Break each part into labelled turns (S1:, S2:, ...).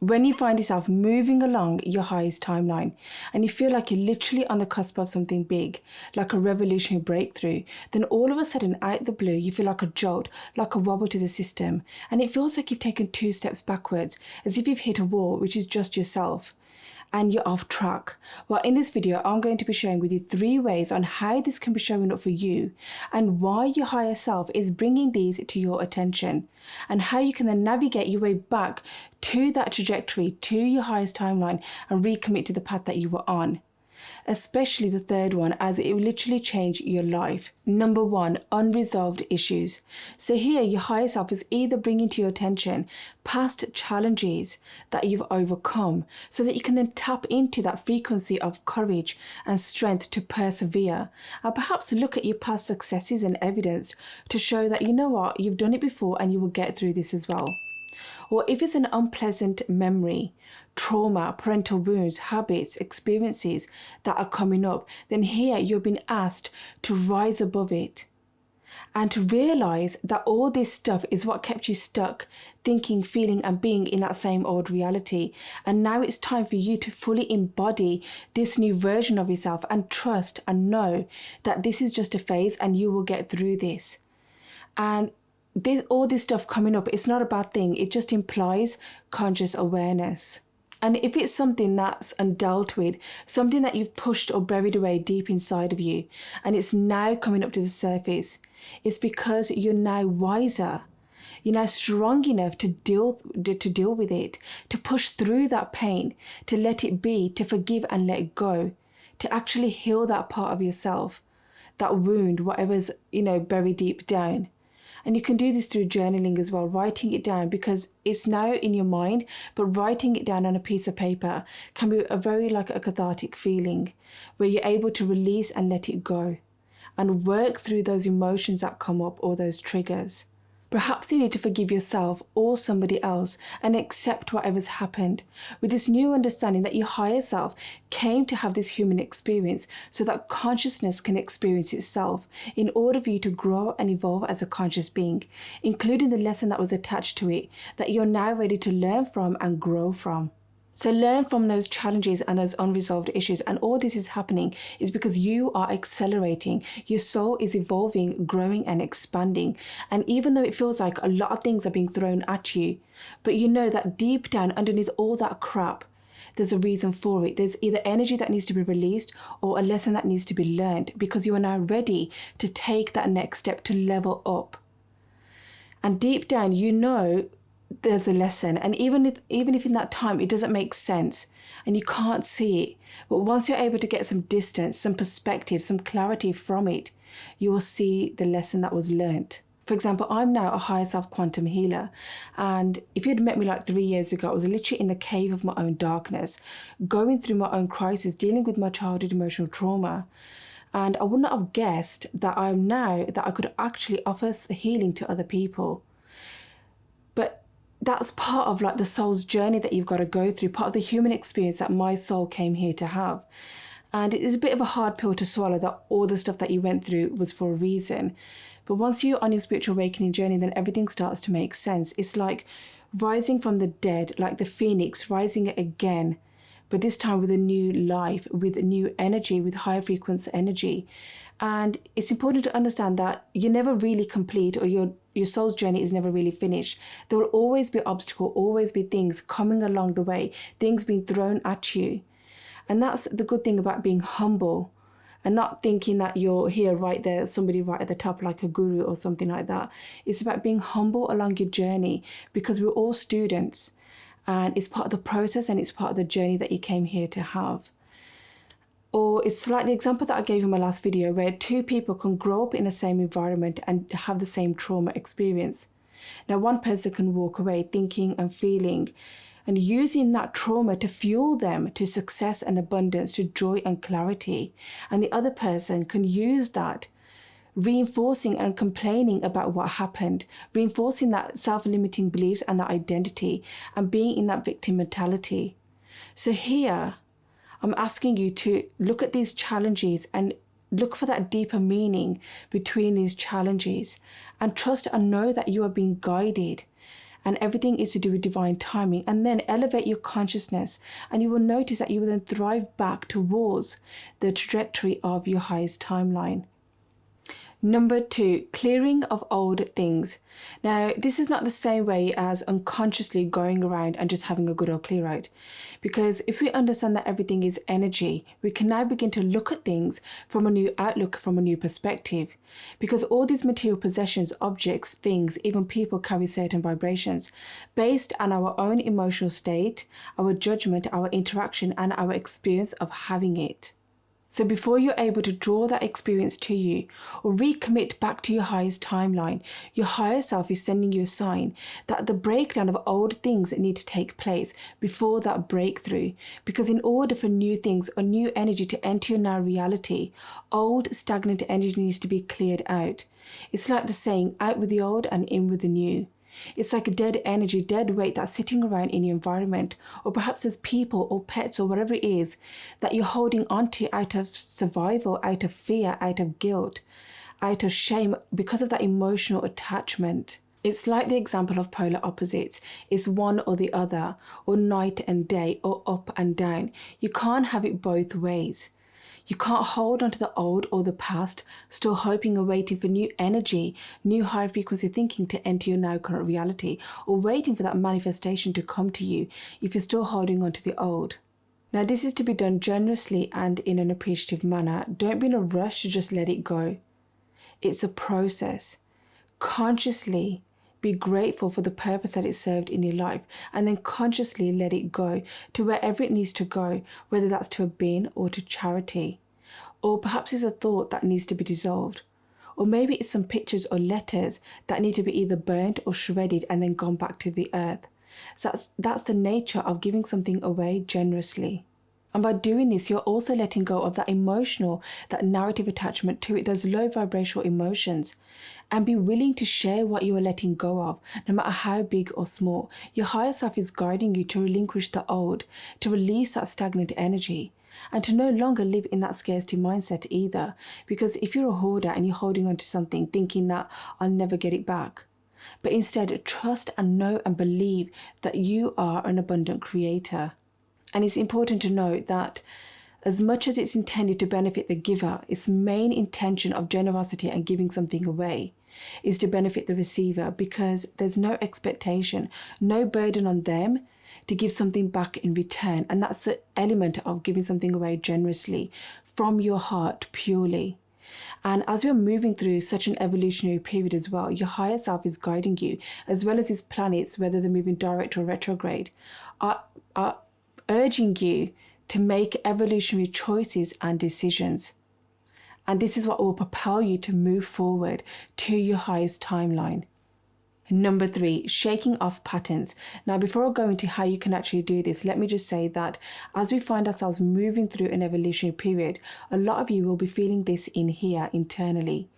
S1: When you find yourself moving along your highest timeline and you feel like you're literally on the cusp of something big, like a revolutionary breakthrough, then all of a sudden, out the blue, you feel like a jolt, like a wobble to the system, and it feels like you've taken 2 steps backwards, as if you've hit a wall, which is just yourself, and you're off track. Well, in this video, I'm going to be sharing with you 3 ways on how this can be showing up for you and why your higher self is bringing these to your attention, and how you can then navigate your way back to that trajectory, to your highest timeline, and recommit to the path that you were on. Especially the third one, as it will literally change your life. Number 1, unresolved issues. So here, your higher self is either bringing to your attention past challenges that you've overcome, so that you can then tap into that frequency of courage and strength to persevere, and perhaps look at your past successes and evidence to show that, you know what, you've done it before and you will get through this as well. Or if it's an unpleasant memory, trauma, parental wounds, habits, experiences that are coming up, then here you're being asked to rise above it and to realize that all this stuff is what kept you stuck, thinking, feeling, and being in that same old reality. And now it's time for you to fully embody this new version of yourself and trust and know that this is just a phase and you will get through this. And all this stuff coming up, it's not a bad thing. It just implies conscious awareness. And if it's something that's undealt with, something that you've pushed or buried away deep inside of you, and it's now coming up to the surface, it's because you're now wiser. You're now strong enough to deal with it, to push through that pain, to let it be, to forgive and let it go, to actually heal that part of yourself, that wound, whatever's, buried deep down. And you can do this through journaling as well, writing it down, because it's now in your mind, but writing it down on a piece of paper can be a very like a cathartic feeling where you're able to release and let it go and work through those emotions that come up or those triggers. Perhaps you need to forgive yourself or somebody else and accept whatever's happened, with this new understanding that your higher self came to have this human experience so that consciousness can experience itself in order for you to grow and evolve as a conscious being, including the lesson that was attached to it that you're now ready to learn from and grow from. So learn from those challenges and those unresolved issues. And all this is happening is because you are accelerating. Your soul is evolving, growing and expanding. And even though it feels like a lot of things are being thrown at you, but you know that deep down underneath all that crap, there's a reason for it. There's either energy that needs to be released or a lesson that needs to be learned, because you are now ready to take that next step to level up. And deep down, you know there's a lesson, and even if in that time it doesn't make sense and you can't see it, but once you're able to get some distance, some perspective, some clarity from it, you will see the lesson that was learnt. For example, I'm now a higher self quantum healer, and if you'd met me like 3 years ago, I was literally in the cave of my own darkness, going through my own crisis, dealing with my childhood emotional trauma. And I would not have guessed that I could actually offer healing to other people. But that's part of like the soul's journey that you've got to go through, part of the human experience that my soul came here to have. And it is a bit of a hard pill to swallow that all the stuff that you went through was for a reason. But once you're on your spiritual awakening journey, then everything starts to make sense. It's like rising from the dead, like the phoenix, rising again, but this time with a new life, with new energy, with higher frequency energy. And it's important to understand that you're never really complete, or your soul's journey is never really finished. There will always be obstacles, always be things coming along the way, things being thrown at you. And that's the good thing about being humble and not thinking that you're here right there, somebody right at the top like a guru or something like that. It's about being humble along your journey, because we're all students, and it's part of the process and it's part of the journey that you came here to have. Or it's like the example that I gave in my last video, where 2 people can grow up in the same environment and have the same trauma experience. Now, one person can walk away thinking and feeling and using that trauma to fuel them to success and abundance, to joy and clarity. And the other person can use that, reinforcing and complaining about what happened, reinforcing that self-limiting beliefs and that identity, and being in that victim mentality. So here, I'm asking you to look at these challenges and look for that deeper meaning between these challenges, and trust and know that you are being guided and everything is to do with divine timing, and then elevate your consciousness, and you will notice that you will then thrive back towards the trajectory of your highest timeline. Number 2, clearing of old things. Now, this is not the same way as unconsciously going around and just having a good old clear out. Because if we understand that everything is energy, we can now begin to look at things from a new outlook, from a new perspective. Because all these material possessions, objects, things, even people carry certain vibrations based on our own emotional state, our judgment, our interaction, and our experience of having it. So before you're able to draw that experience to you or recommit back to your highest timeline, your higher self is sending you a sign that the breakdown of old things need to take place before that breakthrough. Because in order for new things or new energy to enter your now reality, old stagnant energy needs to be cleared out. It's like the saying, out with the old and in with the new. It's like a dead energy, dead weight that's sitting around in your environment, or perhaps there's people or pets or whatever it is that you're holding onto out of survival, out of fear, out of guilt, out of shame because of that emotional attachment. It's like the example of polar opposites. It's one or the other, or night and day, or up and down. You can't have it both ways. You can't hold on to the old or the past, still hoping and waiting for new energy, new high frequency thinking to enter your now current reality, or waiting for that manifestation to come to you if you're still holding on to the old. Now, this is to be done generously and in an appreciative manner. Don't be in a rush to just let it go. It's a process. Consciously be grateful for the purpose that it served in your life, and then consciously let it go to wherever it needs to go, whether that's to a bin or to charity. Or perhaps it's a thought that needs to be dissolved. Or maybe it's some pictures or letters that need to be either burnt or shredded and then gone back to the earth. So that's the nature of giving something away generously. And by doing this, you're also letting go of that emotional, that narrative attachment to it, those low vibrational emotions, and be willing to share what you are letting go of, no matter how big or small. Your higher self is guiding you to relinquish the old, to release that stagnant energy, and to no longer live in that scarcity mindset either. Because if you're a hoarder and you're holding on to something, thinking that I'll never get it back, but instead trust and know and believe that you are an abundant creator. And it's important to note that as much as it's intended to benefit the giver, its main intention of generosity and giving something away is to benefit the receiver, because there's no expectation, no burden on them to give something back in return. And that's the element of giving something away generously from your heart purely. And as we're moving through such an evolutionary period as well, your higher self is guiding you, as well as these planets, whether they're moving direct or retrograde, are urging you to make evolutionary choices and decisions. And this is what will propel you to move forward to your highest timeline. Number 3, shaking off patterns. Now, before I go into how you can actually do this, let me just say that as we find ourselves moving through an evolutionary period, a lot of you will be feeling this in here internally.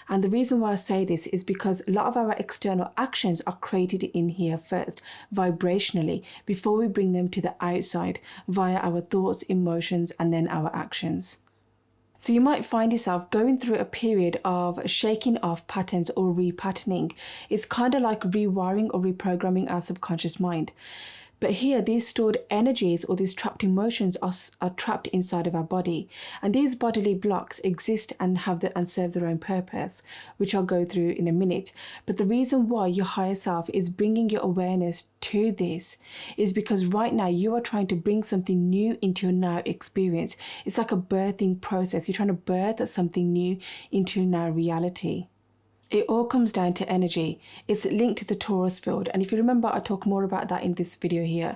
S1: And the reason why I say this is because a lot of our external actions are created in here first, vibrationally, before we bring them to the outside via our thoughts, emotions, and then our actions. So you might find yourself going through a period of shaking off patterns or repatterning. It's kind of like rewiring or reprogramming our subconscious mind. But here, these stored energies or these trapped emotions are trapped inside of our body. And these bodily blocks exist and serve their own purpose, which I'll go through in a minute. But the reason why your higher self is bringing your awareness to this is because right now you are trying to bring something new into your now experience. It's like a birthing process. You're trying to birth something new into your now reality. It all comes down to energy. It's linked to the Taurus field. And if you remember, I talk more about that in this video here.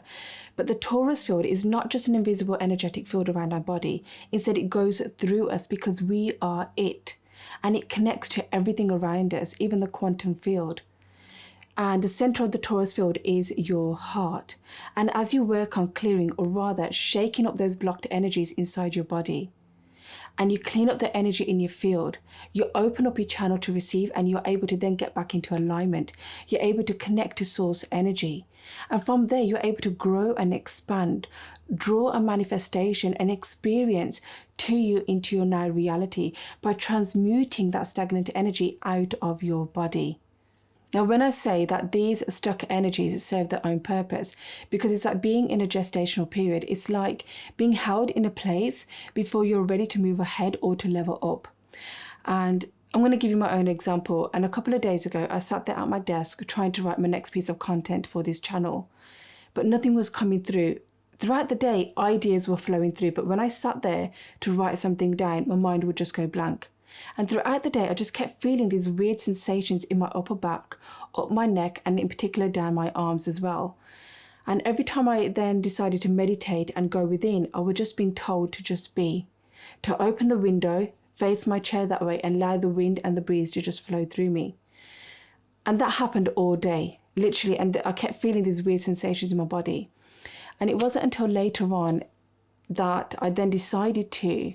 S1: But the Taurus field is not just an invisible energetic field around our body. Instead, it goes through us because we are it. And it connects to everything around us, even the quantum field. And the center of the Taurus field is your heart. And as you work on clearing, or rather shaking up those blocked energies inside your body, and you clean up the energy in your field, you open up your channel to receive, and you're able to then get back into alignment. You're able to connect to source energy. And from there, you're able to grow and expand, draw a manifestation and experience to you into your now reality by transmuting that stagnant energy out of your body. Now, when I say that these stuck energies serve their own purpose, because it's like being in a gestational period, it's like being held in a place before you're ready to move ahead or to level up. And I'm going to give you my own example. And a couple of days ago, I sat there at my desk trying to write my next piece of content for this channel, but nothing was coming through. Throughout the day, ideas were flowing through, but when I sat there to write something down, my mind would just go blank. And throughout the day, I just kept feeling these weird sensations in my upper back, up my neck, and in particular down my arms as well. And every time I then decided to meditate and go within, I was just being told to just be, to open the window, face my chair that way, and allow the wind and the breeze to just flow through me. And that happened all day, literally, and I kept feeling these weird sensations in my body. And it wasn't until later on that I then decided to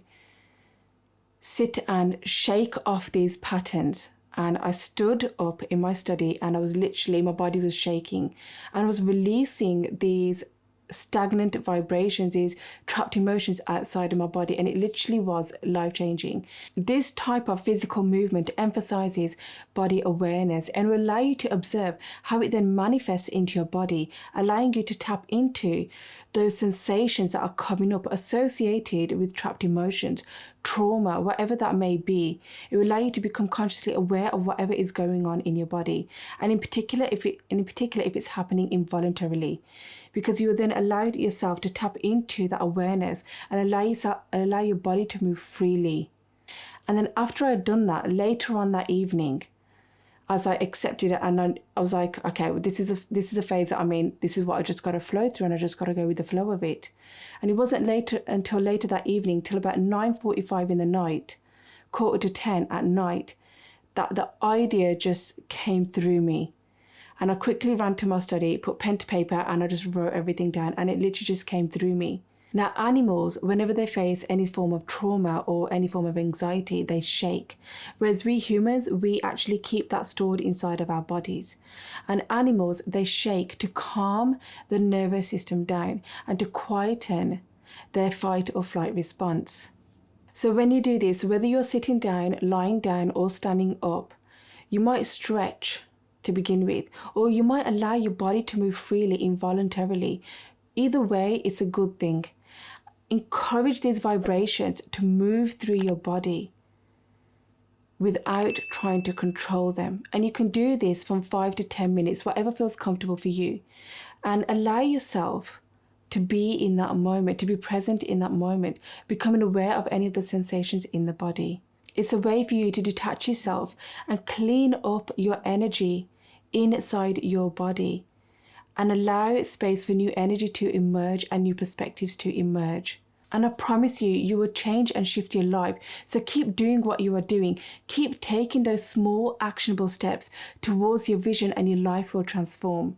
S1: sit and shake off these patterns. And I stood up in my study and I was literally, my body was shaking and I was releasing these stagnant vibrations, these trapped emotions outside of my body, and it literally was life-changing. This type of physical movement emphasizes body awareness and will allow you to observe how it then manifests into your body, allowing you to tap into those sensations that are coming up associated with trapped emotions, trauma, whatever that may be. It will allow you to become consciously aware of whatever is going on in your body, and in particular if it's happening involuntarily, because you will then allow yourself to tap into that awareness and allow your body to move freely. And then after I had done that, later on that evening, as I accepted it, and I was like, okay, well, this is a phase that I'm in. This is what I just got to flow through, and I just got to go with the flow of it. And it wasn't until later that evening, till about 9:45 in the night, 9:45 at night, that the idea just came through me. And I quickly ran to my study, put pen to paper, and I just wrote everything down, and it literally just came through me. Now, animals, whenever they face any form of trauma or any form of anxiety, they shake. Whereas we humans, we actually keep that stored inside of our bodies. And animals, they shake to calm the nervous system down and to quieten their fight or flight response. So when you do this, whether you're sitting down, lying down, or standing up, you might stretch to begin with, or you might allow your body to move freely involuntarily. Either way, it's a good thing. Encourage these vibrations to move through your body without trying to control them. And you can do this from 5 to 10 minutes, whatever feels comfortable for you. And allow yourself to be in that moment, to be present in that moment, becoming aware of any of the sensations in the body. It's a way for you to detach yourself and clean up your energy inside your body and allow space for new energy to emerge and new perspectives to emerge. And I promise you, you will change and shift your life. So keep doing what you are doing. Keep taking those small actionable steps towards your vision, and your life will transform.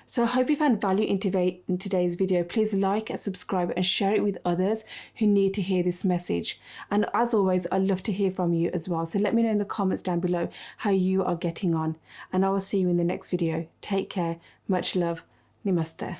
S1: So I hope you found value in today's video. Please like and subscribe and share it with others who need to hear this message. And as always, I'd love to hear from you as well. So let me know in the comments down below how you are getting on. And I will see you in the next video. Take care. Much love. Namaste.